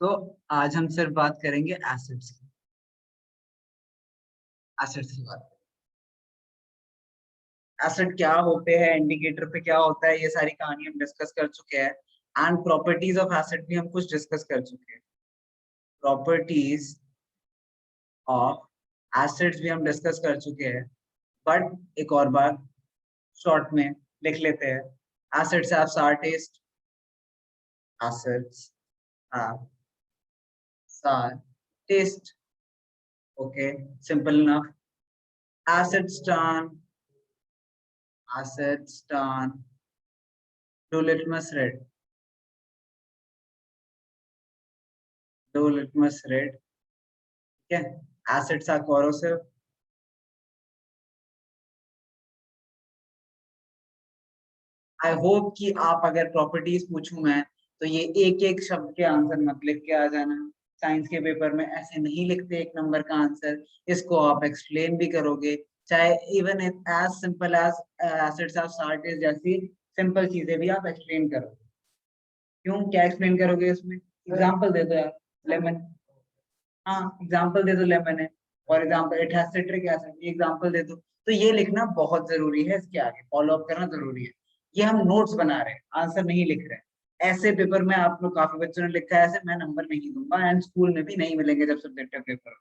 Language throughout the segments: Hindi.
तो आज हम सिर्फ बात करेंगे एसिड्स की। एसिड्स की बात, एसिड क्या होते हैं, इंडिकेटर पे क्या होता है, ये सारी कहानी हम डिस्कस कर चुके हैं। एंड प्रॉपर्टीज ऑफ एसिड भी हम कुछ डिस्कस कर चुके हैं। प्रॉपर्टीज ऑफ एसिड्स भी हम डिस्कस कर चुके हैं, बट एक और बार शॉर्ट में लिख लेते हैं। Acids have sour taste, acids have sour taste. Okay, simple enough. Acids turn to litmus red. Do litmus red. ठीक है, acids are corrosive. I hope कि आप अगर प्रॉपर्टीज पूछूं मैं तो ये एक एक शब्द के आंसर मत लिख के आ जाना। साइंस के पेपर में ऐसे नहीं लिखते एक नंबर का आंसर, इसको आप एक्सप्लेन भी करोगे, चाहे even as simple as acids of salt जैसी सिंपल चीजें भी आप एक्सप्लेन करोगे। क्यों, क्या एक्सप्लेन करोगे इसमें? एग्जांपल दे दो यार। लेमन, हाँ एग्जांपल दे दो, लेमन है for example, it has citric acid, example दे दो। तो ये लिखना बहुत जरूरी है, इसके आगे फॉलो अप करना जरूरी है। ये हम नोट्स बना रहे हैं, आंसर नहीं लिख रहे हैं। ऐसे पेपर में आप लोग काफी बच्चों ने लिखा है ऐसे, मैं नंबर नहीं दूंगा एंड स्कूल में भी नहीं मिलेंगे जब सब्जेक्टिव पेपर।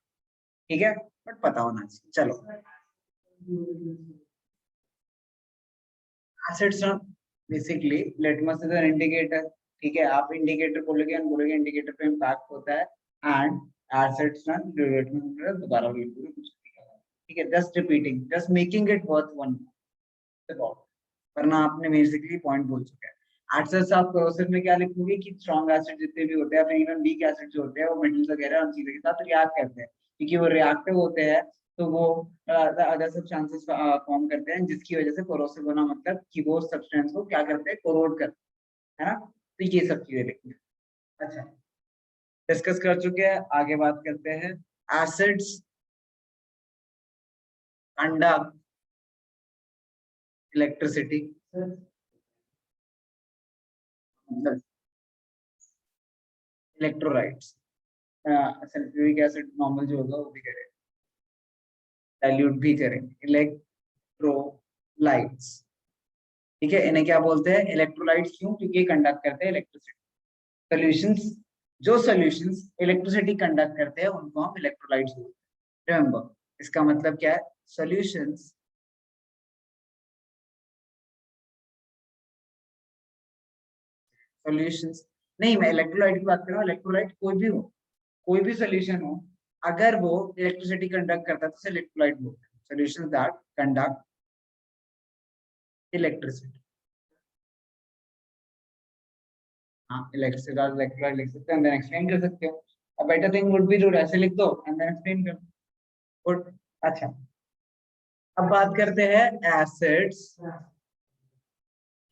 ठीक है, बट पता होना चाहिए। चलो, acids basically litmus is an indicator. ठीक है, आप इंडिकेटर बोलोगे एंड बोलोगे इंडिकेटर पे इम्पैक्ट होता है एंड एसिड्स लिटमस दोबारा बोलोगे कुछ नहीं होगा। ठीक है, just repeating, just making it worth one about, वरना आपने बेसिकली पॉइंट बोल चुके हैं। एसिड्स आप प्रोसेस में क्या लिखोगे कि स्ट्रॉन्ग एसिड जितने भी होते हैं, फिर इवन वीक एसिड जो होते हैं वो मेटल्स वगैरह उन चीजों के साथ रिएक्ट करते हैं, क्योंकि वो रिएक्टिव होते हैं। तो वो अदर सब्सटेंसेस फॉर्म करते हैं, जिसकी वजह से कोरोसिव होना मतलब कि वो सब्सटेंस को क्या करते हैं, कोरोड करते हैं, है ना। तो ये सब चीजें लिखनी है। अच्छा, डिस्कस कर चुके हैं, आगे बात करते हैं। एसिड्स कंडक्ट इलेक्ट्रिसिटी, मतलब इलेक्ट्रोलाइट्स। सल्फ्यूरिक एसिड नॉर्मल जो होगा वो भी करेंगे, डाइल्यूट भी करेंगे, इलेक्ट्रोलाइट्स। ठीक है, इन्हें क्या बोलते हैं, इलेक्ट्रोलाइट्स। क्यों? क्योंकि ये कंडक्ट करते हैं इलेक्ट्रिसिटी। सॉल्यूशंस, जो सॉल्यूशंस इलेक्ट्रिसिटी कंडक्ट करते हैं उनको हम इलेक्ट्रोलाइट्स बोलते हैं। रिमेंबर, इसका मतलब क्या है, सॉल्यूशंस सॉल्यूशंस नहीं, मैं इलेक्ट्रोलाइट की बात कर रहा हूँ। इलेक्ट्रोलाइट कोई भी हो, कोई भी सॉल्यूशन हो, अगर वो इलेक्ट्रिसिटी कंडक्ट करता है तो उसे इलेक्ट्रोलाइट बोलते हैं। Solutions that conduct electricity. हाँ, इलेक्ट्रिसिटी इलेक्ट्रोलाइट लिख सकते हैं, देन एक्सप्लेन कर सकते हो। अब better thing would be to ऐसे लिख दो एंड देन एक्सप्लेन कर। गुड। अच्छा, अब बात करते हैं एसिड्स।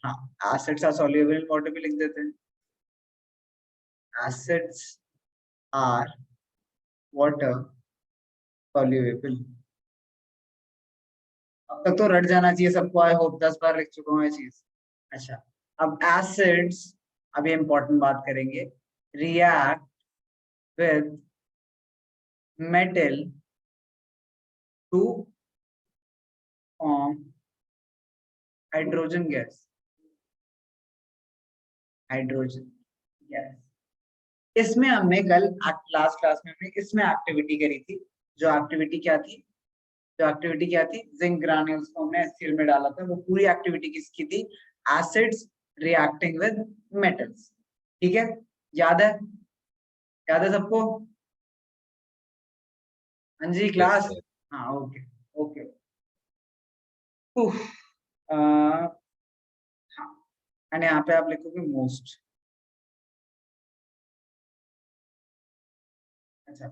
हाँ, acids are soluble in water भी लिख देते हैं। Acids are water soluble. अब तक तो रट जाना चाहिए सबको, आई होप 10 बार लिख चुका हूँ ये चीज। अच्छा, अब एसिड्स, अभी इंपॉर्टेंट बात करेंगे, react with metal to form hydrogen gas. Hydrogen gas, इसमें हमने कल लास्ट क्लास में हमने इसमें एक्टिविटी करी थी। जो एक्टिविटी क्या थी, जो एक्टिविटी क्या थी, जिंक ग्रान्यूल्स को हमने HCl में डाला था। वो पूरी एक्टिविटी किसकी थी, एसिड्स रिएक्टिंग विद मेटल्स। ठीक है, याद है? याद है सबको? हाँ जी, Yes, क्लास। sir. हाँ, ओके ओके। उफ, हाँ, एंड यहाँ पे आप लिखोगे मोस्ट। अच्छा,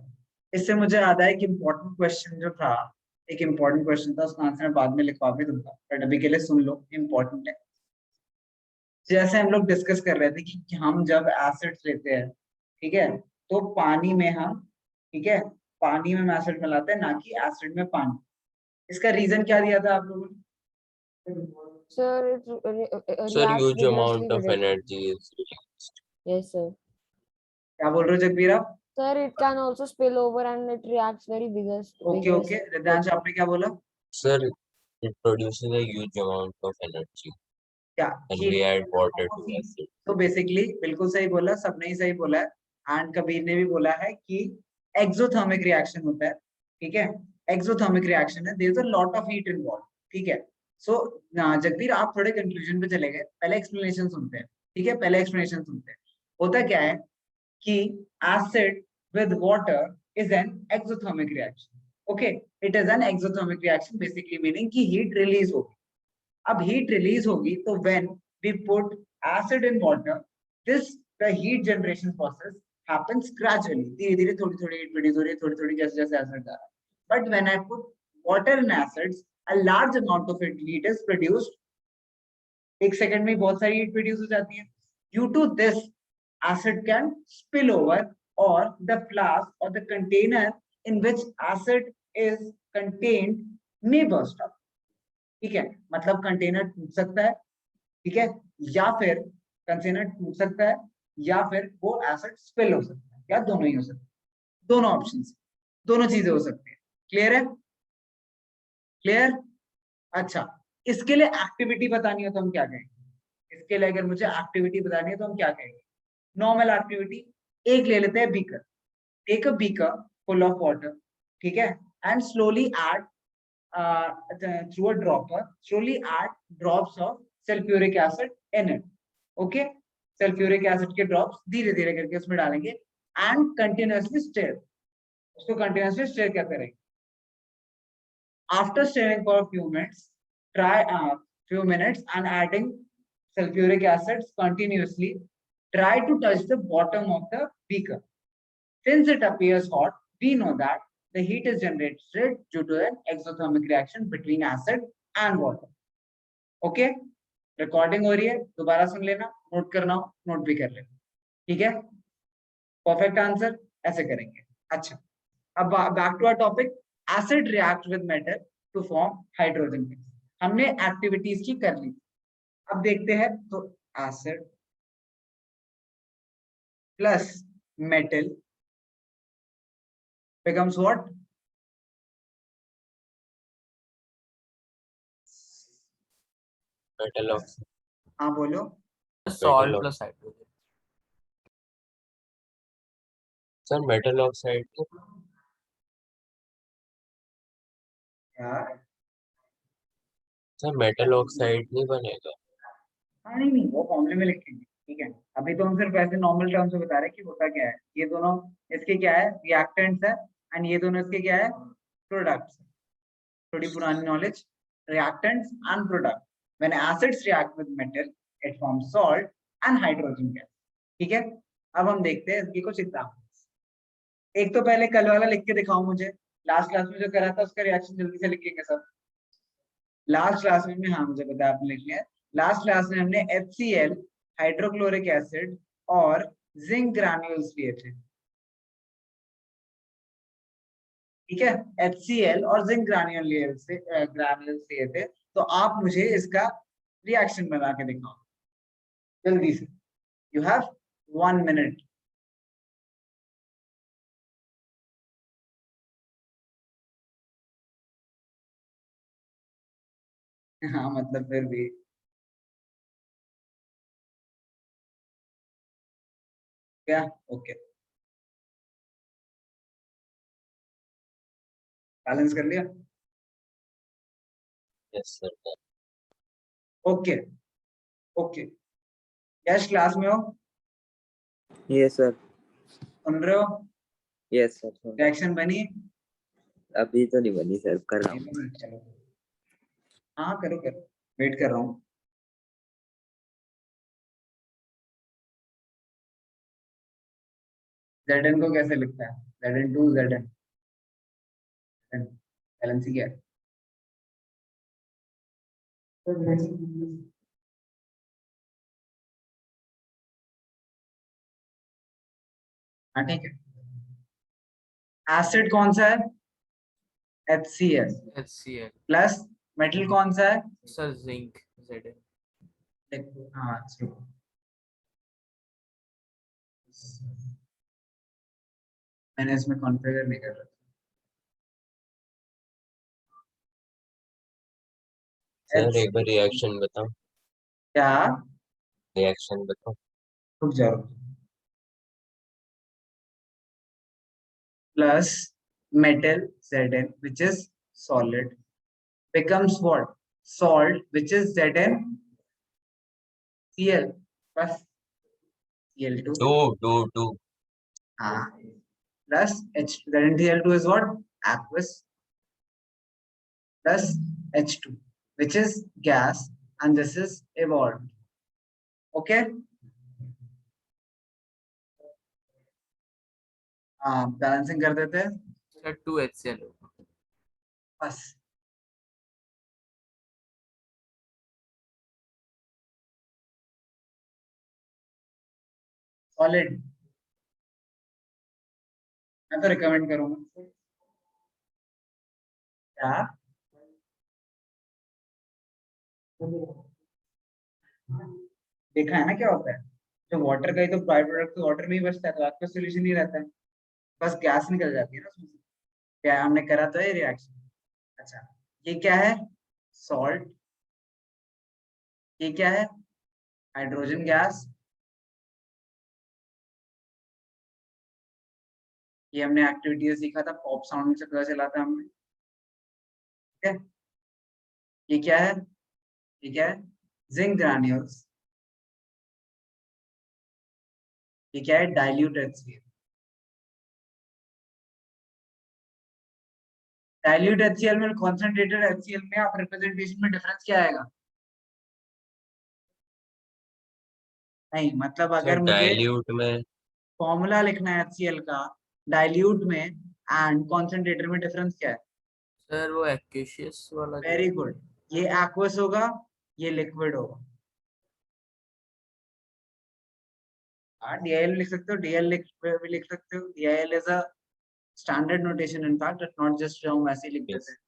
इससे मुझे याद है कि इम्पोर्टेंट क्वेश्चन जो था, एक इम्पोर्टेंट क्वेश्चन था, उसका आंसर मैं बाद में लिखवा भी दूंगा, बट अभी के लिए सुन लो, इम्पोर्टेंट है। जैसे हम लोग डिस्कस कर रहे थे कि हम जब एसिड्स लेते हैं, ठीक है, तो पानी में हम, ठीक है, पानी में हम एसिड मिलाते हैं, ना कि एसिड में पानी। इसका रीजन क्या दिया था आप लोगों ने? Sir, it Sir, reacts huge amount vigorously of with it. energy is Yes, sir. क्या बोल रहे हो जगबीर आप? Sir, it can also spill over and it reacts very biggest. Okay okay, Riddhansh आपने क्या बोला? Sir, it produces a huge amount of energy क्या when heat? we add water to acid. तो बेसिकली बिल्कुल सही बोला, सबने ही सही बोला है। एंड कबीर ने भी बोला है कि एक्सोथर्मिक रिएक्शन होता है, ठीक है, एक्सोथर्मिक रिएक्शन है, there is a lot of heat involve, ठीक है। सो जगदीर आप थोड़े कंक्लूजन पे चले गए, पहले एक्सप्लेनेशन सुनते हैं, ठीक है, पहले एक्सप्लेनेशन सुनते हैं। होता क्या है कि acid with water is an exothermic reaction, okay, it is an exothermic reaction, basically meaning कि हीट रिलीज होगी। अब हीट रिलीज होगी तो when we put acid in water, the heat generation process happens gradually, धीरे धीरे थोड़ी थोड़ी हीट प्रोड्यूस हो रही है, थोड़ी थोड़ी जैसे जैसे एसिड जा रहा है। But when I put water in acids, a large amount of heat is produced, एक सेकंड में बहुत सारी हीट प्रोड्यूस हो जाती है। Due to this acid can spill over, or the flask or the container in which acid is contained may burst up, ठीक है, मतलब कंटेनर टूट सकता है, ठीक है, या फिर कंटेनर टूट सकता है, या फिर वो एसिड स्पिल हो सकता है, या दोनों ही हो सकते हैं, दोनों ऑप्शंस, दोनों चीजें हो सकती है। क्लियर है? क्लियर? अच्छा, इसके लिए एक्टिविटी बतानी हो तो हम क्या कहेंगे? इसके लिए अगर मुझे एक्टिविटी बतानी है तो हम क्या कहेंगे? नॉर्मल एक्टिविटी, एक ले लेते हैं beaker, take a beaker full of water, ठीक है, and slowly add through a dropper, slowly add drops of sulfuric acid in it, okay, sulfuric acid के drops धीरे धीरे करके उसमें डालेंगे and continuously stir, उसको continuously stir करते रहेंगे। After stirring for a few minutes, try few minutes and adding sulfuric acids continuously, try to touch the bottom of the beaker. Since it appears hot, we know that the heat is generated due to an exothermic reaction between acid and water. Okay? Recording हो रही है, दोबारा सुन लेना, नोट करना हो नोट भी कर लेना, ठीक है। परफेक्ट आंसर ऐसे करेंगे। अच्छा, अब back to our topic, acid react with metal to form hydrogen gas. हमने एक्टिविटीज की कर ली, अब देखते हैं तो acid plus metal becomes what? Metal oxide. हाँ बोलो। Salt Metal plus hydrogen. Sir, metal oxide. यार Sir, metal oxide नहीं बनेगा। हाँ नहीं नहीं, वो फॉर्मूले में लिखेंगे, ठीक है। अभी तो हम सिर्फ ऐसे नॉर्मल टर्म्स में बता रहे हैं कि होता क्या है। ये दोनों इसके क्या है, रिएक्टेंट्स है, एंड ये दोनों इसके क्या है, प्रोडक्ट्स। थोड़ी पुरानी knowledge, reactants and product. When acids react with metal, it forms salt and hydrogen gas. ठीक है, अब हम देखते हैं इसकी कुछ एग्जांपल्स। एक तो पहले कल वाला लिख के दिखाओ मुझे, लास्ट क्लास में जो करा था उसका रिएक्शन जल्दी से लिखेंगे सब। लास्ट क्लास में, हाँ मुझे पता है आपने लिख लिया। लास्ट क्लास में हमने HCl, हाइड्रोक्लोरिक एसिड और जिंक ग्रैन्यूल्स लिए थे, ठीक है, HCl और जिंक ग्रैन्यूल्स लिए थे। तो आप मुझे इसका रिएक्शन बना के दिखाओ जल्दी से। You have 1 minute। हाँ मतलब फिर भी क्या, ओके, बैलेंस कर लिया, Yes sir. Okay okay. Yash class में हो? Yes sir. सुन रहे हो? Yes sir. रिएक्शन बनी? अभी तो नहीं बनी सर, कर रहा हूँ। चलो हाँ करो करो, वेट कर रहा हूँ। Zn को कैसे लिखता है? Zn2 Zn बैलेंस क्या है? हाँ ठीक है। एसिड कौन सा है? HCl HCl. प्लस मेटल कौन सा है? Sir, zinc. Zn. देखो हाँ मैंने इसमें कॉन्फ़िगर नहीं कर रखा। सर एक बार रिएक्शन बताओ, क्या? रिएक्शन बताओ। रुक जाओ। Plus metal Zn, which is solid, becomes what? Salt, which is ZnCl plus Cl2. Two. हाँ. Plus H2. ZnCl2 is what? Aqueous. Plus H2, which is gas, and this is evolved. Okay? हाँ, बैलेंसिंग कर देते हैं सर 2HCl होगा। बस। सॉलिड मैं तो रिकमेंड करूंगा। क्या? देखा है ना क्या होता है, तो वाटर का ही तो बाय प्रोडक्ट तो वाटर में ही बचता है, तो आपका सोल्यूशन ही रहता है, बस गैस निकल जाती है ना उसमें से। क्या हमने करा तो है रिएक्शन। अच्छा, ये क्या है? सॉल्ट। ये क्या है? Hydrogen gas. ये हमने एक्टिविटीज सीखा था, पॉप साउंड से पता चला था हमने। ठीक है, ये क्या है? ये क्या है? Zinc granules. ये क्या है? Dilute HCl। डाइल्यूट HCl में कॉन्सेंट्रेटेड HCl में आप रिप्रेजेंटेशन में डिफरेंस क्या आएगा? नहीं, मतलब सर अगर मुझे डाइल्यूट में फॉर्मूला लिखना है HCl का, डाइल्यूट में एंड कॉन्सेंट्रेटर में डिफरेंस क्या है? सर वो एक्वेशियस वाला जो वेरी गुड। ये एक्वस होगा, ये लिक्विड होगा। हाँ, DIL लिख सकते हो, DL भी लिख सकते हो। DIL is a standard notation in fact, it's not just जो हम ऐसे ही लिख देते हैं,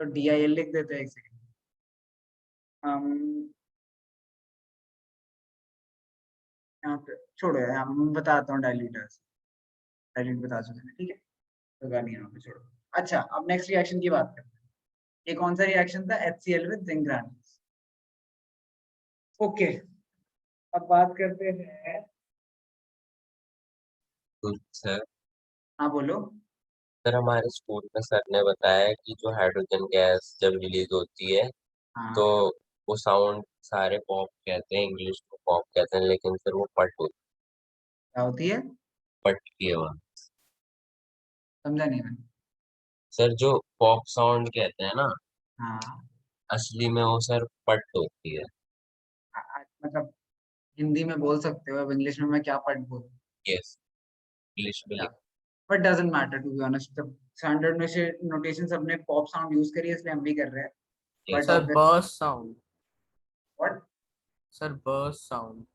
तो DIL लिख देते हैं। एक सेकंड, हम यहाँ पे छोड़ो यार, हम बताता हूँ डाइल्यूटर्स। डाइल्यूट बता चुके हैं, ठीक है, तो गाली यहाँ पे छोड़ो। अच्छा, अब नेक्स्ट रिएक्शन की बात करते हैं। ये कौन सा रिएक्शन था? HCl with zinc granules. Okay, अब बात करते हैं। सर हाँ बोलो। सर हमारे स्कूल में सर ने बताया कि जो हाइड्रोजन गैस जब रिलीज होती है तो हाँ, वो साउंड सारे पॉप कहते हैं, इंग्लिश में पॉप कहते हैं, लेकिन सर वो पट होती क्या होती है? पट की आवाज। समझा नहीं मैं। सर जो पॉप साउंड कहते हैं ना, हाँ, असली में वो सर पट होती है। मतलब हिंदी में बोल सकते हो, अब इंग्लिश में मैं क्या पढ़ बोलूं? यस, इंग्लिश में लिख। But doesn't matter to be honest, जब स्टैंडर्ड में से नोटेशन सबने पॉप साउंड यूज करी है, इसलिए हम भी कर रहे हैं। But sir obvious burst sound. What, sir burst sound.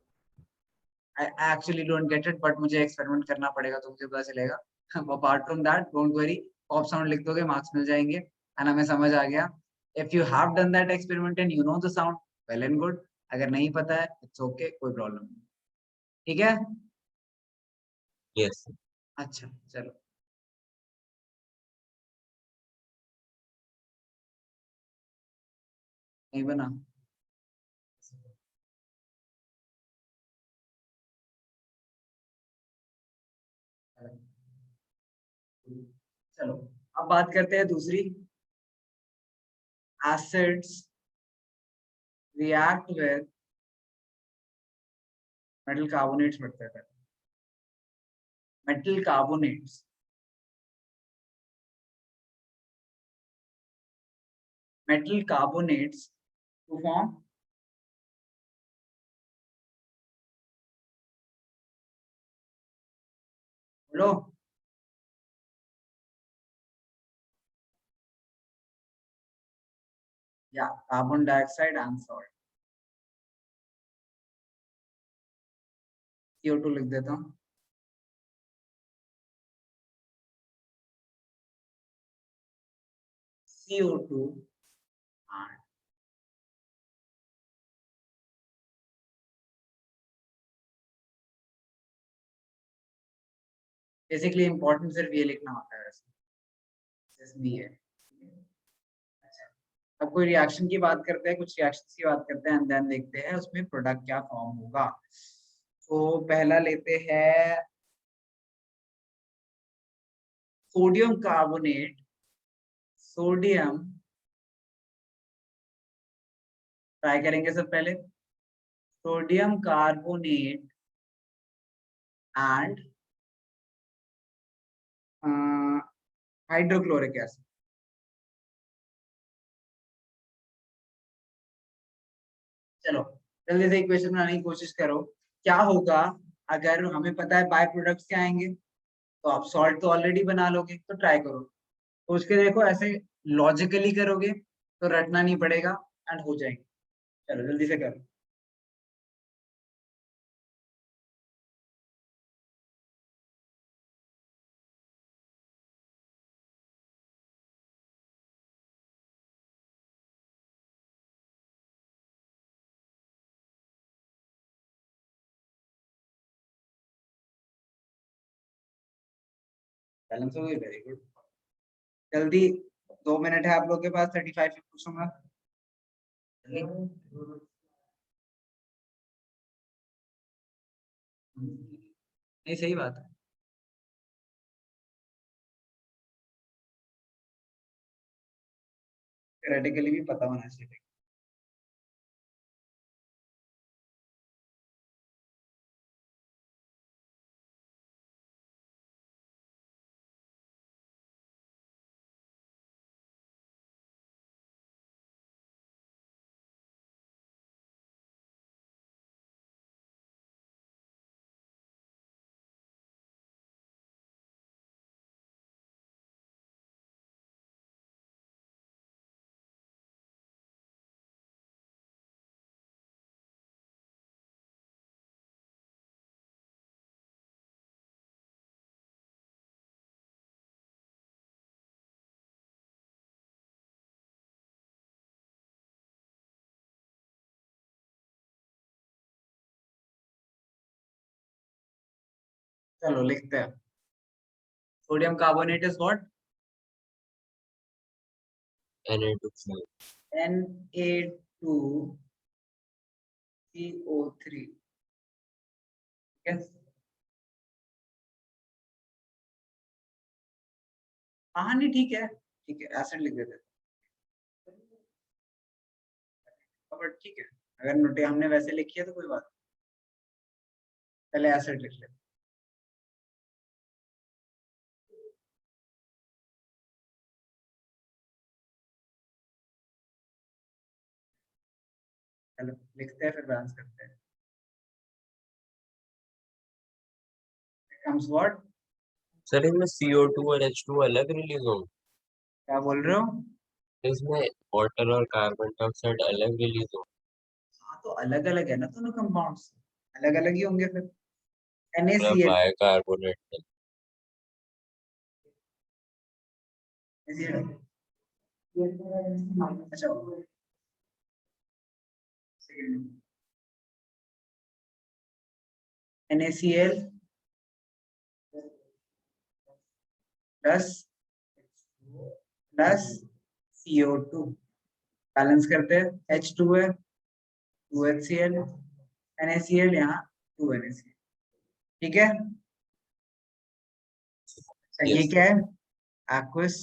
I actually don't get it, but मुझे एक्सपेरिमेंट करना पड़ेगा तो मुझे पता चलेगा। Apart from that don't worry, pop sound लिख दोगे मार्क्स मिल जाएंगे, एंड हमें समझ आ गया। If you have done that experiment and you know the sound, well and good. अगर नहीं पता है, इट्स ओके, कोई प्रॉब्लम नहीं। ठीक है, यस अच्छा चलो। नहीं बना? चलो, अब बात करते हैं दूसरी। Acids react with metal carbonates पढ़ते थे। Metal carbonates, metal carbonates to form बोलो। या carbon dioxide and salt. CO2 लिख देता हूँ। CO2 and बेसिकली इंपॉर्टेंट सिर्फ ये लिखना होता है वैसे भी है। अच्छा, अब कोई रिएक्शन की बात करते हैं, कुछ रिएक्शन की बात करते हैं एंड देन देखते हैं उसमें प्रोडक्ट क्या फॉर्म होगा। तो पहला लेते हैं सोडियम कार्बोनेट, सोडियम ट्राई करेंगे सब पहले, sodium carbonate and hydrochloric acid. चलो जल्दी से इक्वेशन बनाने की कोशिश करो। क्या होगा अगर हमें पता है बाय प्रोडक्ट्स क्या आएंगे, तो आप सॉल्ट तो ऑलरेडी बना लोगे, तो ट्राई करो। तो उसके देखो ऐसे लॉजिकली करोगे तो रटना नहीं पड़ेगा एंड हो जाएंगे। चलो जल्दी से करो। बैलेंस हो गई, वेरी गुड। जल्दी 2 मिनट है आप लोग के पास, 35 में पूछूंगा। नहीं सही बात है। थ्योरेटिकली भी पता होना चाहिए। चलो लिखते हैं। Sodium carbonate is what? Na2CO। Na2CO3। Yes, हाँ नहीं ठीक है, ठीक है, एसिड लिख देते हैं। बट ठीक है, अगर नोटे हमने वैसे लिखी है तो कोई बात नहीं। पहले एसिड लिख लेते। चलो लिखते हैं फिर बैलेंस करते हैं। Comes what? सर इसमें CO2 और H2 अलग रिलीज होंगे? क्या बोल रहे हो? इसमें वाटर और कार्बन डाइऑक्साइड अलग रिलीज होंगे? हाँ तो अलग अलग है ना दोनों कंपाउंड्स, अलग अलग ही होंगे फिर। मतलब NaCl, बाइकार्बोनेट। अच्छा NaCl plus plus CO2 balance करते हैं। H2 है, 2HCl, NaCl यहाँ 2NaCl। ठीक है। अच्छा ये यस। क्या है? एक्वस।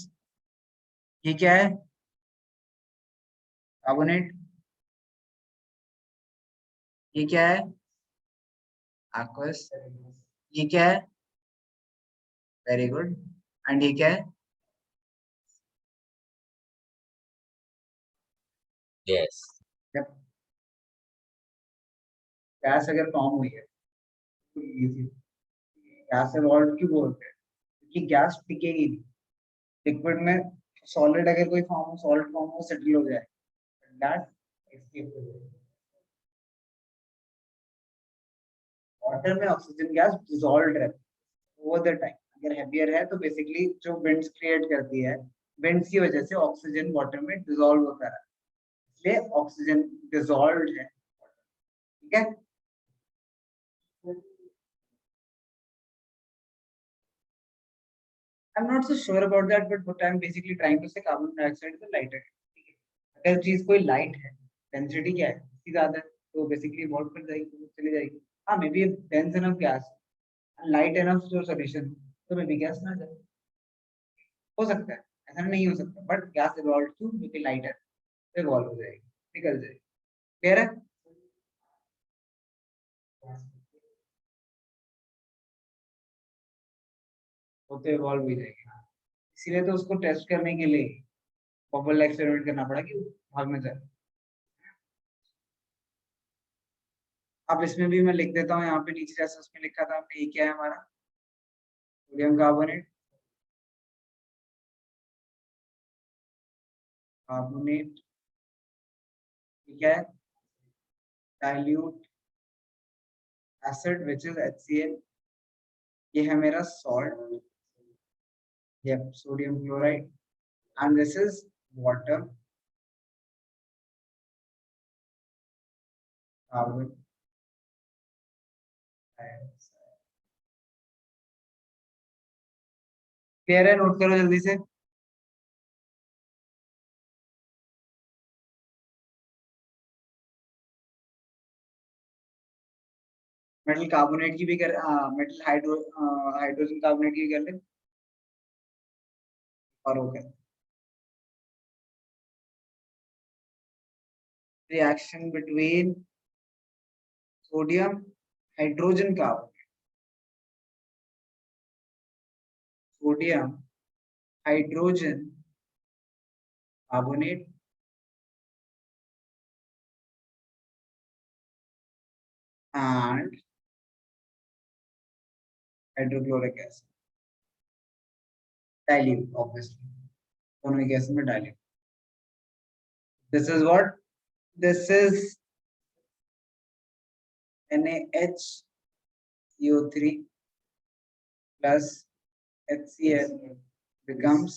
ये क्या है? कार्बोनेट। ये क्या है? एक्वस। ये क्या है? Very good. एंड ये क्या है? यस। जब गैस अगर फॉर्म हुई है तो गैस एवॉल्व क्यों बोलते हैं? क्योंकि गैस टिकेगी नहीं। लिक्विड में सॉलिड अगर कोई फॉर्म हो, सॉलिड फॉर्म हो, सेटल हो जाए, दैट एस्केप हो जाए। वाटर में ऑक्सीजन गैस डिसॉल्व रहती है ओवर द टाइम। अगर हैवियर है तो बेसिकली जो विंड्स क्रिएट करती है, विंड्स की वजह से ऑक्सीजन वाटर में डिसॉल्व होता है, इसलिए ऑक्सीजन डिसॉल्व्ड है। ठीक है। I'm not so sure about that, but what I'm basically trying to say, carbon dioxide is a lighter. ठीक है, अगर चीज कोई लाइट है, डेंसिटी क्या है, इसकी ज्यादा है, तो बेसिकली इवॉल्व कर जाएगी, तो चली जाएगी. हाँ, may be dense enough gas, light enough जो सॉल्यूशन, तो मे बी गैस ना जाए, हो सकता है, ऐसा नहीं हो सकता, बट गैस इवॉल्व टू क्योंकि लाइट है, तो इवॉल्व हो जाएगी, निकल जाएगी. क्लियर है? वो तो इवॉल्व हो जाएगी, इसीलिए तो उसको टेस्ट करने के लिए बबल एक्सपेरिमेंट करना पड़ा कि भाग में जाए. अब इसमें भी मैं लिख देता हूँ, यहाँ पे नीचे जैसे उसमें लिखा था हमने, ये क्या है हमारा सोडियम कार्बोनेट, कार्बोनेट, ठीक है, dilute acid which is HCl, ये है मेरा सॉल्ट, ये sodium chloride, and this is water, carbon dioxide. Clear है? नोट करो जल्दी से. मेटल कार्बोनेट की भी कर, मेटल हाइड्रोजन कार्बोनेट की भी कर ले, और हो गया. Reaction between sodium hydrogen carbonate, sodium hydrogen carbonate and hydrochloric acid, dilute obviously, दोनों ही गैस में dilute. This is what? This is NaHCO3 plus HCl becomes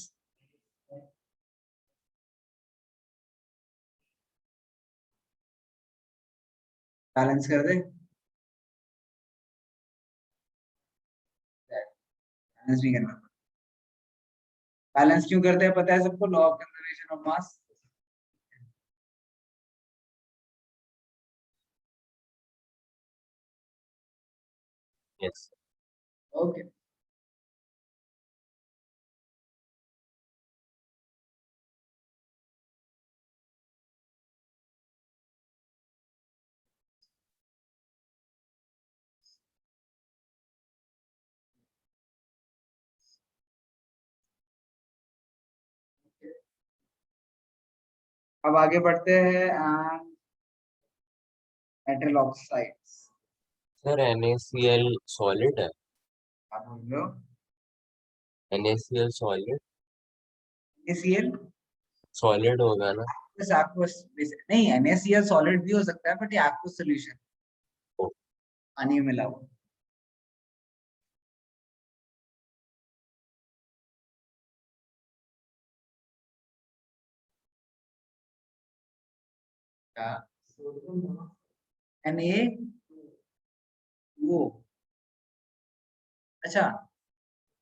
balance कर दे, बैलेंस नहीं करना. बैलेंस क्यों करते हैं पता है सबको? Law of conservation of mass. Yes. Okay. अब आगे बढ़ते हैं. Metal oxides, sir NaCl solid है? आप बोल रहे हो NaCl सॉलिड NaCl सॉलिड होगा ना? बस आपको नहीं, NaCl सॉलिड भी हो सकता है, बट ये आपको सोल्यूशन ओ. पानी में मिला हुआ. Na वो, अच्छा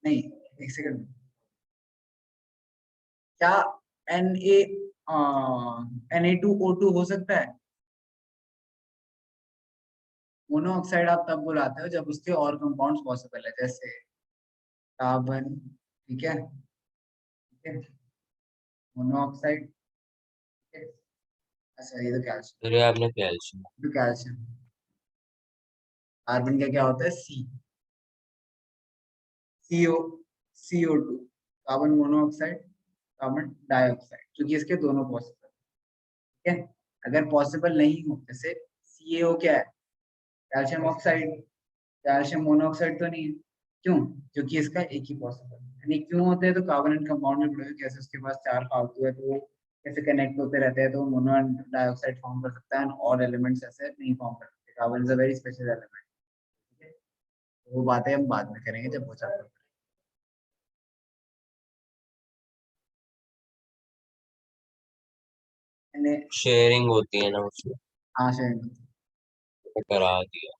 नहीं, एक सेकंड, क्या Na2O2 हो सकता है? मोनोऑक्साइड आप तब बुलाते हो जब उसके और कंपाउंड्स पॉसिबल है, जैसे कार्बन, ठीक है, ठीक है, मोनोऑक्साइड, अच्छा ये तो कैल्शियम, फिर आपने कैल्शियम. तो कैल्शियम. कार्बन का क्या होता है? CO, CO2, carbon monoxide, carbon dioxide, क्योंकि इसके दोनों पॉसिबल, ठीक है. अगर पॉसिबल नहीं हो, जैसे CaO क्या है? कैल्शियम ऑक्साइड, कैल्शियम मोनोऑक्साइड तो नहीं है. क्यों? क्योंकि इसका एक ही पॉसिबल है. यानी क्यों होते हैं? तो कार्बन एंड कंपाउंड में पढ़ोगे कैसे उसके पास चार फालतू है, तो वो कैसे कनेक्ट होते रहते हैं, तो मोनो एंड डाइऑक्साइड फॉर्म कर सकता है, और एलिमेंट्स ऐसे नहीं फॉर्म कर सकते. Carbon is a very special element, ठीक है. वो बातें हम बाद में करेंगे जब वो चैप्टर. मैंने शेयरिंग होती है ना उसमें, हाँ शायद तो करा दिया.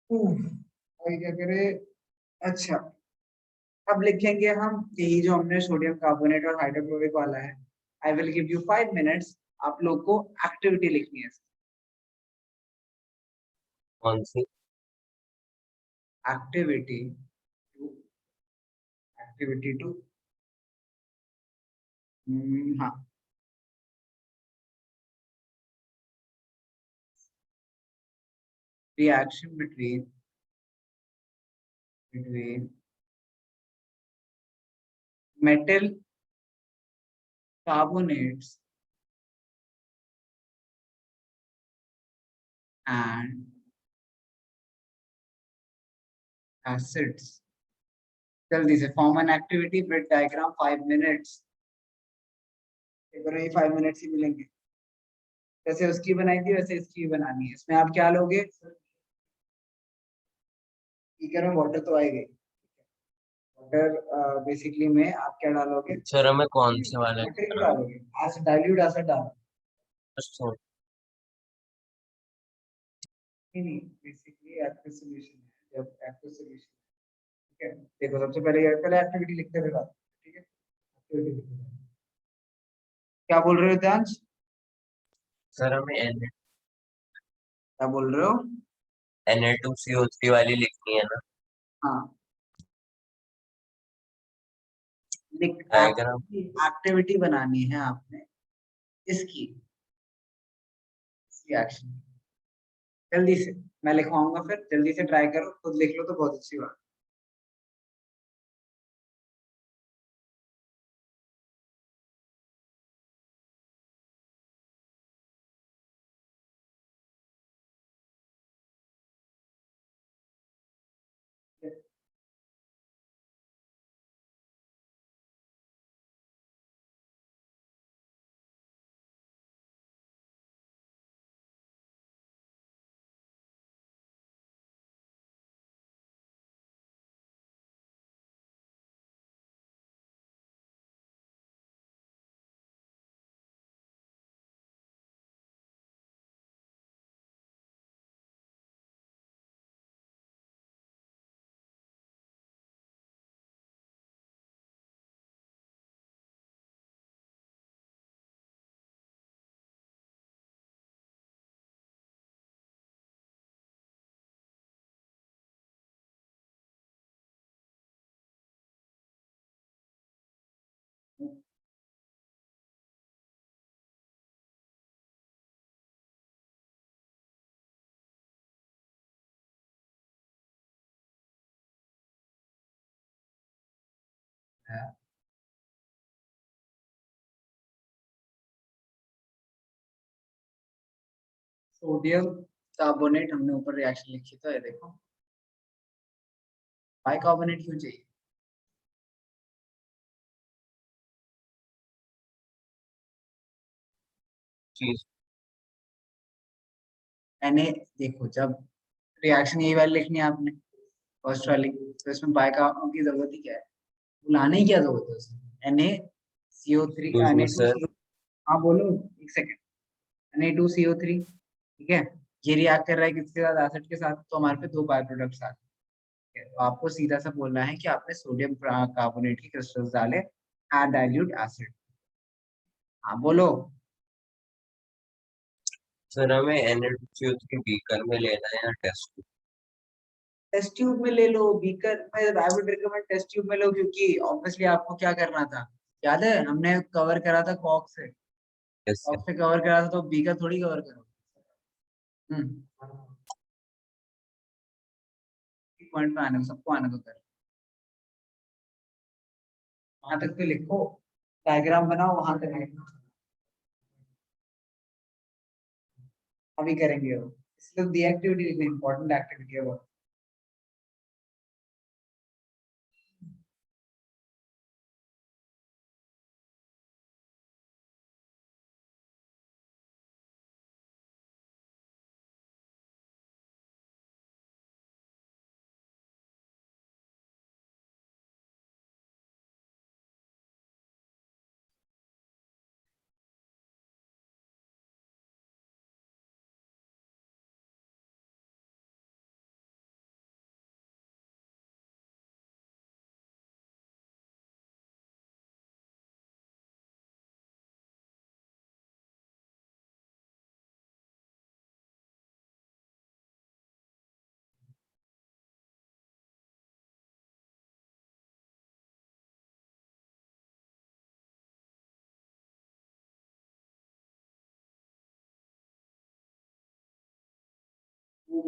और क्या करे. अच्छा, अब लिखेंगे हम यही जो हमने सोडियम कार्बोनेट और हाइड्रोक्लोरिक वाला है। I will give you 5 minutes, आप लोग को एक्टिविटी लिखनी है। कौन सी? एक्टिविटी एक्टिविटी टू, हाँ, reaction between metal carbonates and acids। जल्दी से form an activity with diagram 5 minutes. ये 5 मिनट्स ही मिलेंगे। जैसे उसकी बनाई थी वैसे इसकी भी बनानी है। इसमें आप क्या लोगे? स्पीकर में वाटर तो आएगी। वाटर बेसिकली में आप क्या डालोगे? सर हमें कौन से वाले वाटर क्यों डालोगे? एसिड, डाइल्यूट एसिड डालो। अच्छा, नहीं, बेसिकली एक्टिव सॉल्यूशन है। जब एक्टिव सॉल्यूशन, ठीक है, देखो सबसे पहले एक्टिविटी लिखते हुए बात, ठीक है, एक्टिविटी लिखते हुए। क्या बोल रहे हो ध्यांश? सर हमें क्या बोल रहे हो? Na2CO3 वाली लिखनी है ना? हाँ, डायग्राम। एक्टिविटी बनानी है आपने इसकी रिएक्शन। जल्दी से मैं लिखवाऊंगा, फिर जल्दी से ट्राई करो, खुद लिख लो तो बहुत अच्छी बात। सोडियम कार्बोनेट हमने ऊपर रिएक्शन लिखी, तो ये देखो बाइकार्बोनेट क्यों चाहिए? चीज। मैंने, देखो जब रिएक्शन यही वाली लिखनी है आपने, फर्स्ट वाली, तो इसमें बाइकार्बोनेट की जरूरत ही क्या है? बुलाने की क्या जरूरत है उसमें? Na CO3, sir Na2CO। हाँ बोलो, एक सेकेंड। Na2CO3, ठीक है, ये रिएक्ट कर रहा है किसके साथ? एसिड के साथ, तो हमारे पे दो बाय प्रोडक्ट्स आ गए। ठीक है, तो आपको सीधा सा बोलना है कि आपने सोडियम कार्बोनेट की क्रिस्टल्स डाले एट डाइल्यूट एसिड। हाँ बोलो। सर हमें Na2CO3 बीकर में लेना है या टेस्ट? टेस्ट ट्यूब में ले लो, बीकर में I would recommend test tube में लो, क्योंकि ऑब्वियसली आपको क्या करना था, याद है हमने कवर करा था कॉक से। कैसे? कॉक से कवर करा था, तो बीकर थोड़ी कवर करो। पॉइंट पे आने दो, सबको आने दो कर। वहां तक तो लिखो, डायग्राम बनाओ, वहां तक लिखो। अभी करेंगे वो, इसलिए दी एक्टिविटी लिखनी, इंपॉर्टेंट एक्टिविटी है वो।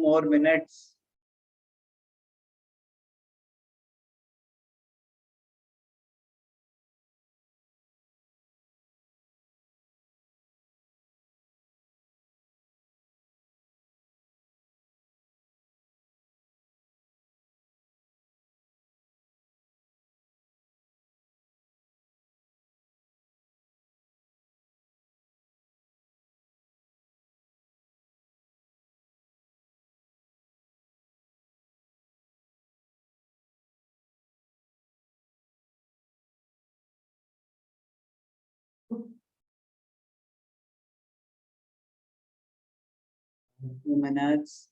more minutes. Two minutes.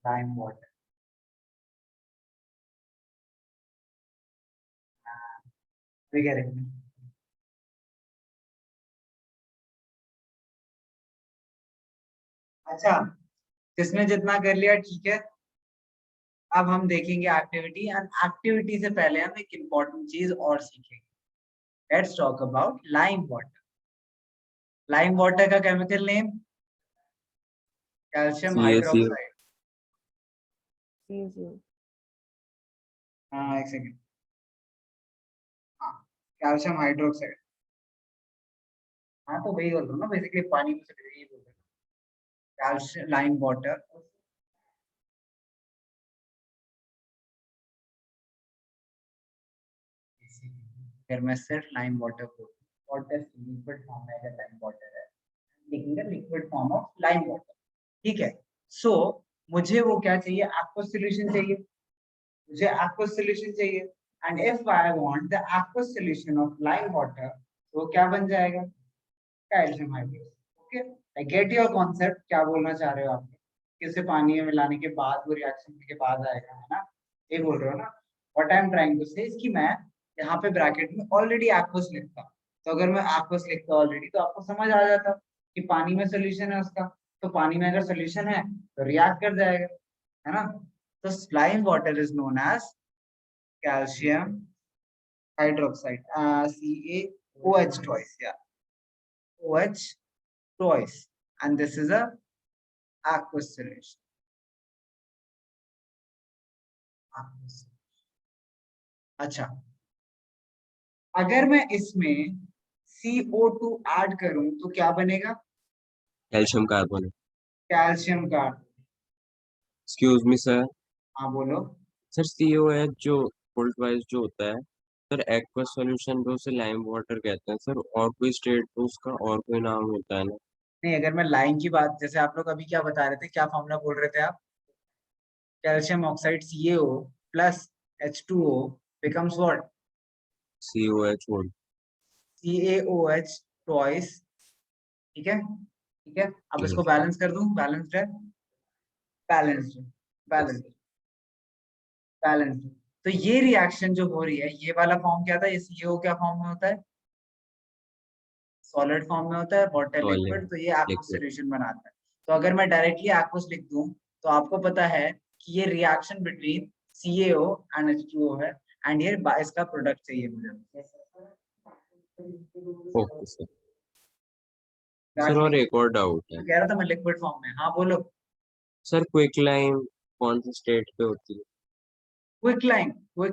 Lime water. We get it. अच्छा, किसने जितना कर लिया ठीक है। अब हम देखेंगे एक्टिविटी, एंड एक्टिविटी से पहले हम एक इम्पोर्टेंट चीज और सीखेंगे। Let's talk about lime water. Lime water का chemical name calcium hydroxide. CuCl. हाँ एक सेकेंड, हाँ कैल्शियम हाइड्रोक्साइड। हाँ तो वही बोल रहा हूँ ना, बेसिकली पानी में से यही बोल रहा हूँ, कैल्शियम लाइम वाटर। अगर मैं सिर्फ लाइम वाटर को वाटर लिक्विड फॉर्म में, अगर लाइम वाटर है लिखेंगे liquid form of lime water, ठीक है। सो मुझे वो क्या चाहिए, एक्वस सॉल्यूशन चाहिए, मुझे एक्वस सॉल्यूशन चाहिए। And if I want the aqueous solution of lime water, तो क्या बन जाएगा, calcium hydroxide. Okay, I get your concept, क्या बोलना चाह रहे हो आप, किसे पानी में मिलाने के बाद वो रिएक्शन के बाद आएगा, है ना, ये बोल रहे हो ना। What I am trying to say इसकी मैं यहाँ पे ब्रैकेट में ऑलरेडी एक्वस लिखता, तो अगर मैं एक्वस लिखता ऑलरेडी तो आपको समझ आ जाता कि पानी में सोल्यूशन है उसका, तो पानी में अगर सोल्यूशन है तो रिएक्ट कर जाएगा, है ना। तो lime water is known as calcium hydroxide, CaOH twice, yeah, OH twice, and this is a aqueous solution. अच्छा, अगर मैं इसमें CO2 ऐड करूं तो क्या बनेगा, कैल्शियम कार्बोनेट। कैल्शियम का। Excuse me sir. हाँ बोलो। सर COH जो वोल्ट वाइज जो होता है सर, एक्वस सॉल्यूशन पे उसे लाइम वाटर कहते हैं सर, और कोई स्टेट पे उसका और कोई नाम होता है ना। नहीं, अगर मैं लाइम की बात, जैसे आप लोग अभी क्या बता रहे थे, क्या फॉर्मूला बोल रहे थे आप, calcium oxide CaO plus H2O becomes what, COH volt. CaOH twice, ठीक है, ठीक है। अब जी इसको सर। बैलेंस कर दूं, बैलेंस्ड है, बैलेंस्ड, बैलेंस्ड, बैलेंस्ड। तो ये रिएक्शन जो हो रही है, ये वाला फॉर्म क्या था, ये CO क्या फॉर्म में होता है, सॉलिड फॉर्म में होता है, वाटर लिक्विड, सॉलिड तो ये एक्वस लिक्विड। सॉल्यूशन बनाता है। तो अगर मैं डायरेक्टली एक्वस लिख दूं तो आपको पता है कि ये reaction between CaO and H2O है, एंड ये इसका प्रोडक्ट चाहिए मुझे। Okay sir. सर और एक और डाउट है। कह रहा था मैं लिक्विड फॉर्म में, हाँ बोलो। सर क्विक लाइम कौन सी स्टेट पे होती है? Quick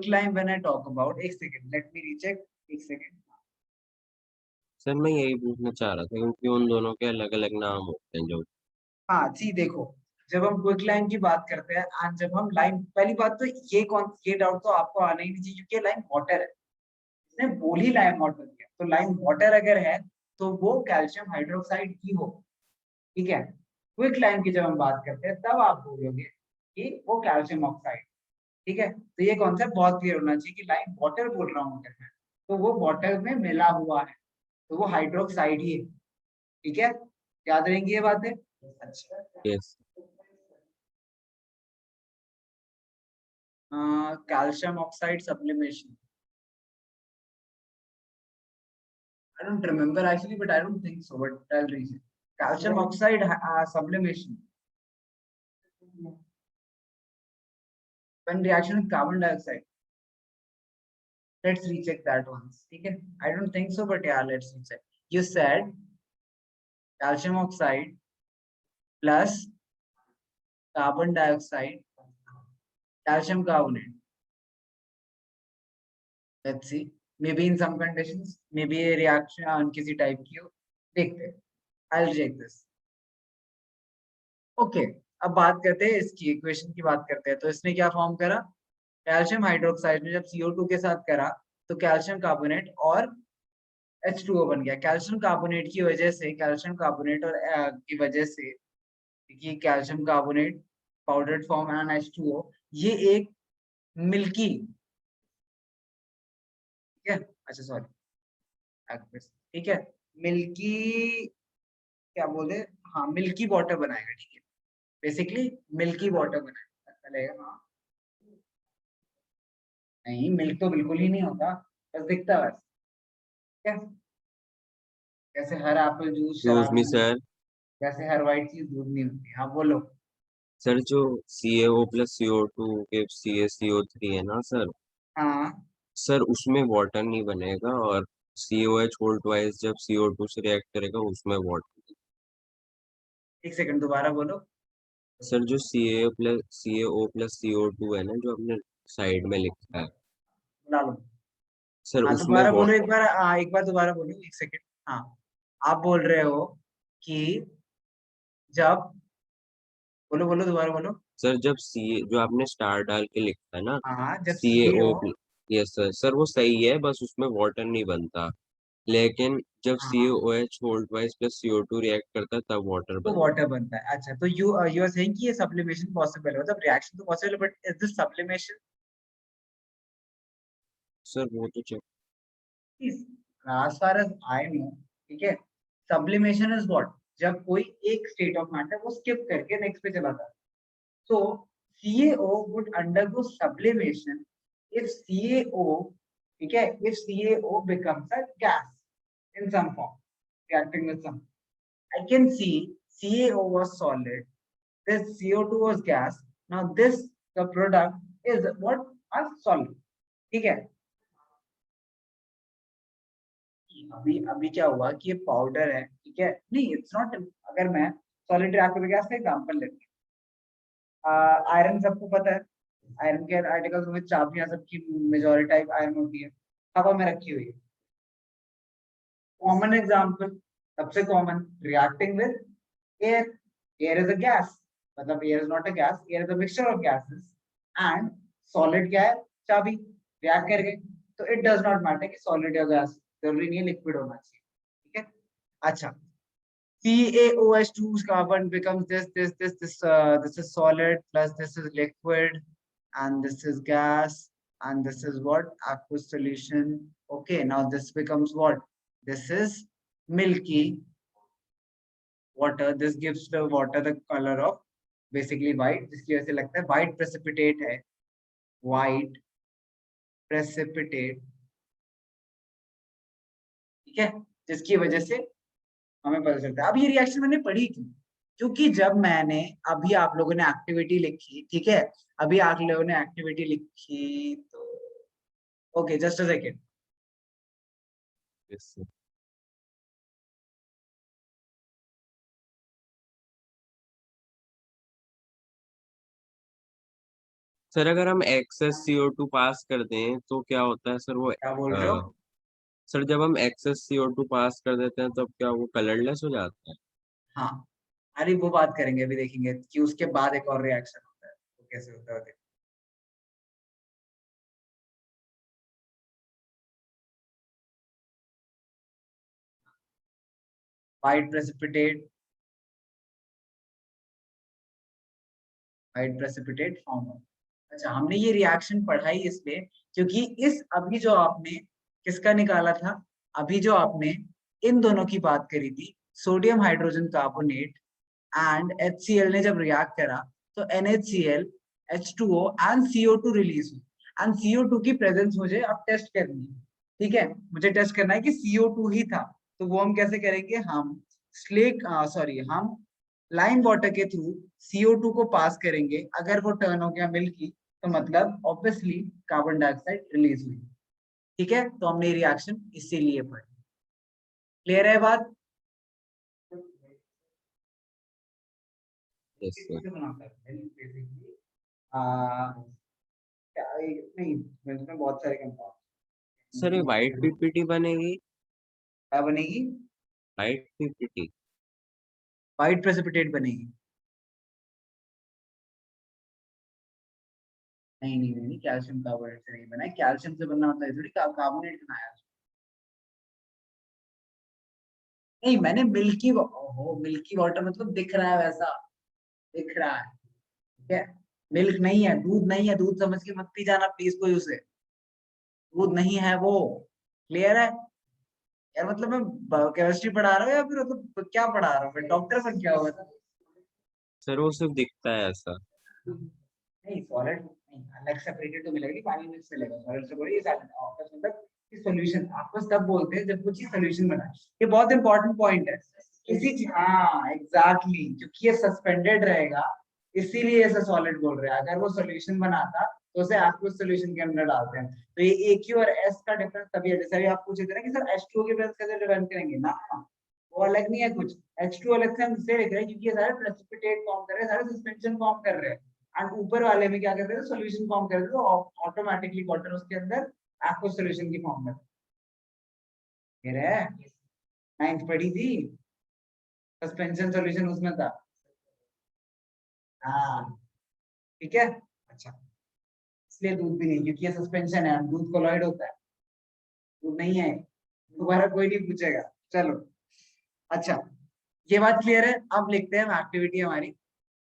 lime when I talk about, एक सेकंड लेट मी रीचेक, एक सेकंड। सर मैं यही पूछना चाह रहा था क्योंकि उन दोनों के अलग अलग नाम होते हैं जो। हाँ जी, देखो, जब हम क्विक लाइम की बात करते हैं एंड जब हम लाइम, पहली बात तो ये डाउट तो आपको आना ही नहीं चाहिए क्योंकि लाइम वाटर है, इसने बोली लाइम वाटर किया, तो लाइम वाटर अगर है तो वो कैल्शियम हाइड्रोक्साइड ही हो, ठीक है। क्विक लाइम की जब हम बात करते हैं तब आप बोलोगे कि वो कैल्शियम ऑक्साइड, ठीक है। तो ये कॉन्सेप्ट बहुत क्लियर होना चाहिए कि लाइम वाटर बोल रहा हूँ अगर मैं, तो वो वाटर में मिला हुआ है, तो वो हाइड्रोक्साइड ही है, ठीक है। याद रहेंगी ये बातें। अच्छा, yes. calcium oxide sublimation. I don't remember actually, but I don't think so. But I'll read it. Calcium oxide sublimation. When reaction with carbon dioxide. Let's recheck that once. Okay? I don't think so, but yeah, let's recheck. You said calcium oxide plus carbon dioxide, calcium carbonate. Let's see. Maybe in some conditions, maybe a reaction on किसी type की हो. देखते हैं. I'll check this. Okay. अब बात करते हैं इसकी इक्वेशन की बात करते हैं. तो इसने क्या फॉर्म करा? कैल्शियम हाइड्रोक्साइड ने जब CO2 के साथ करा तो कैल्शियम कार्बोनेट और H2O बन गया. कैल्शियम कार्बोनेट की वजह से, कैल्शियम कार्बोनेट और की वजह से कि calcium carbonate powdered form and H2O, ये एक मिल्की, ठीक है, अच्छा सॉरी, ठीक है, मिल्की क्या बोले, हाँ मिल्की वाटर बनाएगा, ठीक है, बेसिकली मिल्की वाटर बनाएगा, चलेगा. हाँ नहीं, मिल्क तो बिल्कुल ही नहीं होता, बस दिखता है, क्या जैसे हर एप्पल जूस Excuse शराब me, नहीं, sir. जैसे हर वाइट चीज दूध नहीं होती. हाँ बोलो. सर जो CaO plus CO2 gives CaCO3 है ना सर, हाँ सर उसमें वाटर नहीं बनेगा, और COH होल ट्वाइस जब CO2 से रिएक्ट करेगा उसमें वाटर. एक सेकंड दोबारा बोलो. सर जो CaO plus CO2 है ना, जो आपने साइड में लिखा है बुला लो. सर, हाँ उसमें दोबारा बोलो एक बार. हाँ एक बार दोबारा बोलो, एक सेकंड. हाँ आप बोल रहे हो कि जब, बोलो बोलो दोबारा बोलो. सर जब जो आपने स्टार डाल के लिखा है ना, हाँ जब CaO, CO, yes sir, sir वो सही है, बस उसमें वाटर नहीं बनता, लेकिन जब हाँ COH whole twice plus CO2 react करता है तब वाटर तो बनता वाटर बनता है. अच्छा तो यू आर सेइंग कि ये सब्लिमेशन पॉसिबल है, मतलब रिएक्शन तो पॉसिबल है, बट इज दिस सब्लिमेशन? है. सर वो तो check. as far as I know, ठीक है, सब्लिमेशन इज व्हाट, जब कोई एक स्टेट ऑफ मैटर को स्किप करके नेक्स्ट पे चला जाता है. So CaO would undergo sublimation if CaO, ठीक है, if CaO becomes a gas in some form, reacting with some. I can see CaO was solid, this CO2 was gas. Now this the product is what, a solid. ठीक है. अभी अभी क्या हुआ कि ये पाउडर है, ठीक है, नहीं इट्स नॉट. अगर मैं सॉलिड रिएक्टर गैस का एग्जांपल लेते हैं, आयरन सबको पता है, आयरन के आर्टिकल्स में चाबियां सबकी मेजॉरिटी टाइप आयरन होती है, हवा में रखी हुई है. कॉमन एग्जांपल, सबसे common, reacting with air. Air is a gas, मतलब air is not a gas, air is a mixture of gases and solid क्या है, चाबी, रिएक्ट कर गई. तो इट डज नॉट मैटर कि सॉलिड या गैस, जरूरी नहीं है लिक्विड होना चाहिए, ठीक है. अच्छा, CaOH2 carbon becomes this is solid plus this is liquid and this is gas and this is what, aqueous solution. Okay, now this becomes what, this is milky water. This gives the water the color of basically white, जिसकी वजह से लगता है white precipitate है, white precipitate, ठीक है, जिसकी वजह से हमें पता चलता है. अब ये रिएक्शन मैंने पढ़ी क्यों, क्योंकि जब मैंने, अभी आप लोगों ने एक्टिविटी लिखी, ठीक है, अभी आप लोगों ने एक्टिविटी लिखी तो okay, just a second. Yes, sir. Sir अगर हम एक्सेस CO2 पास कर दें तो क्या होता है सर, वो क्या बोल रहे हो? सर जब हम एक्सेस CO2 पास कर देते हैं तब क्या वो कलरलेस हो जाता है? हाँ अरे वो बात करेंगे, अभी देखेंगे कि उसके बाद एक और रिएक्शन होता है, वो कैसे होता है. White precipitate, white precipitate form हो. अच्छा, हमने ये रिएक्शन पढ़ाई इसलिए क्योंकि इस, अभी जो आपने किसका निकाला था, अभी जो आपने इन दोनों की बात करी थी, sodium hydrogen carbonate and HCl ने जब रिएक्ट करा तो NaCl, H2O and CO2 release हुई, एंड CO2 की प्रेजेंस मुझे अब टेस्ट करनी है, ठीक है, मुझे टेस्ट करना है कि CO2 ही था, तो वो हम कैसे करेंगे, हम लाइम वाटर के थ्रू CO2 को पास करेंगे, अगर वो टर्न हो गया मिल्की तो मतलब ऑब्वियसली कार्बन डाइऑक्साइड रिलीज हुई, ठीक है, तो हमने रिएक्शन इसीलिए पढ़ी। क्लियर है बात? Yes sir. नहीं, इसमें बहुत सारे कंपाउंड। सर ये वाइट पीपीटी बनेगी? क्या बनेगी? White PPT. वाइट प्रेसिपिटेट बनेगी। नहीं, कैल्शियम कार्बोनेट से नहीं बना है, कैल्शियम से बनना होता है थोड़ी, कार्बोनेट बनाया है। नहीं, मैंने मिल्की वाटर मतलब दिख रहा है वैसा, दिख रहा है, ठीक है, मिल्क नहीं है, दूध नहीं है, दूध समझ के मत पी जाना प्लीज कोई उसे, दूध नहीं है वो। क्लियर है यार? मतलब मैं केमिस्ट्री पढ़ा रहा हूँ या फिर मतलब क्या पढ़ा रहा हूँ, मैं डॉक्टर बन क्या हुआ था? सर वो सिर्फ दिखता है ऐसा। नहीं, सॉलिड नहीं, अलग सेपरेटेड तो मिलेगा नहीं, पानी में से मिलेगा, सॉलिड से बोलिए आपस मतलब सॉल्यूशन आपस तब बोलते हैं जब कुछ चीज सॉल्यूशन बना है। ये बहुत इंपॉर्टेंट पॉइंट है, किसी चीज, हाँ एग्जैक्टली, क्योंकि ये सस्पेंडेड रहेगा इसीलिए ऐसा सॉलिड बोल रहे हैं, अगर वो सॉल्यूशन बनाता तो उसे एक्वस सॉल्यूशन के अंदर डालते हैं। तो ये AQ और S का डिफरेंस तभी है, जैसे अभी आप पूछे थे ना कि सर H2O के प्रेजेंस कैसे डिफाइन करेंगे ना, वो अलग नहीं है कुछ, H2O अलग से हम इसलिए लिख रहे हैं क्योंकि ये सारे प्रेसिपिटेट फॉर्म कर रहे हैं, सारे सस्पेंशन फॉर्म कर रहे हैं, एंड ऊपर वाले में क्या करते हैं, सॉल्यूशन फॉर्म करते हैं, तो ऑटोमेटिकली वाटर उसके अंदर एक्वस सॉल्यूशन की फॉर्म में फिर है। 9th पढ़ी थी, सस्पेंशन सॉल्यूशन उसमें था, हाँ ठीक है। अच्छा, इसलिए दूध भी नहीं, क्योंकि ये सस्पेंशन है, दूध कोलॉइड होता है, दूध नहीं है, दोबारा कोई नहीं पूछेगा। चलो अच्छा, ये बात क्लियर है। अब लिखते हैं हम एक्टिविटी हमारी,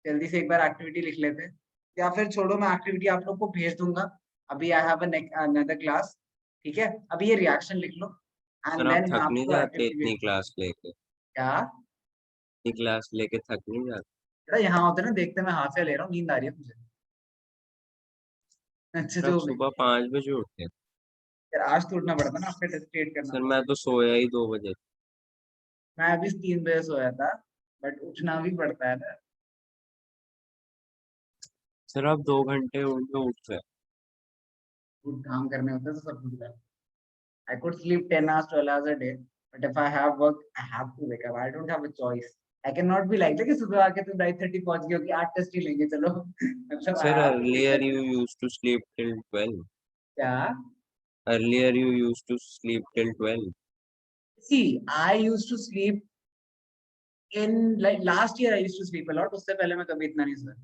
जल्दी से एक बार एक्टिविटी लिख लेते हैं, या फिर छोड़ो मैं एक्टिविटी आप लोग को भेज दूंगा, अभी आई हैव अनदर क्लास, ठीक है, अभी ये रिएक्शन लिख लो सर एंड आप देन मैं थक नहीं आपको जाते एक्टिविटी। इतनी क्लास लेके? क्या? इतनी क्लास लेके थक नहीं जाते? बेटा यहाँ होते ना, देखते मैं हाथ से ले रहा हूँ, नींद आ रही है मुझे। अच्छा सर आप जो भी सुबह 5 बजे उठते हैं? यार, आज तो उठना पड़ता ना, आपका टेस्ट करना सर था। मैं तो सोया ही 2 बजे। मैं अभी 3 बजे सोया था, बट उठना भी पड़ता है ना। सर आप 2 घंटे में उठ रहे हैं? कुछ काम करने होते हैं तो सब कुछ है। I could sleep 10 hours, 12 hours a day, but if I have work, I have to wake up. I don't have a choice. I cannot be like कि सुबह आके तुम 9:30 पहुंच गए हो कि 8 टेस्ट ही लेंगे चलो। मतलब I Sir, have to wake earlier up. you used to sleep till 12. क्या? Earlier you used to sleep till 12. See, I used to sleep in like last year I used to sleep a lot. उससे पहले मैं कभी इतना नहीं सोया।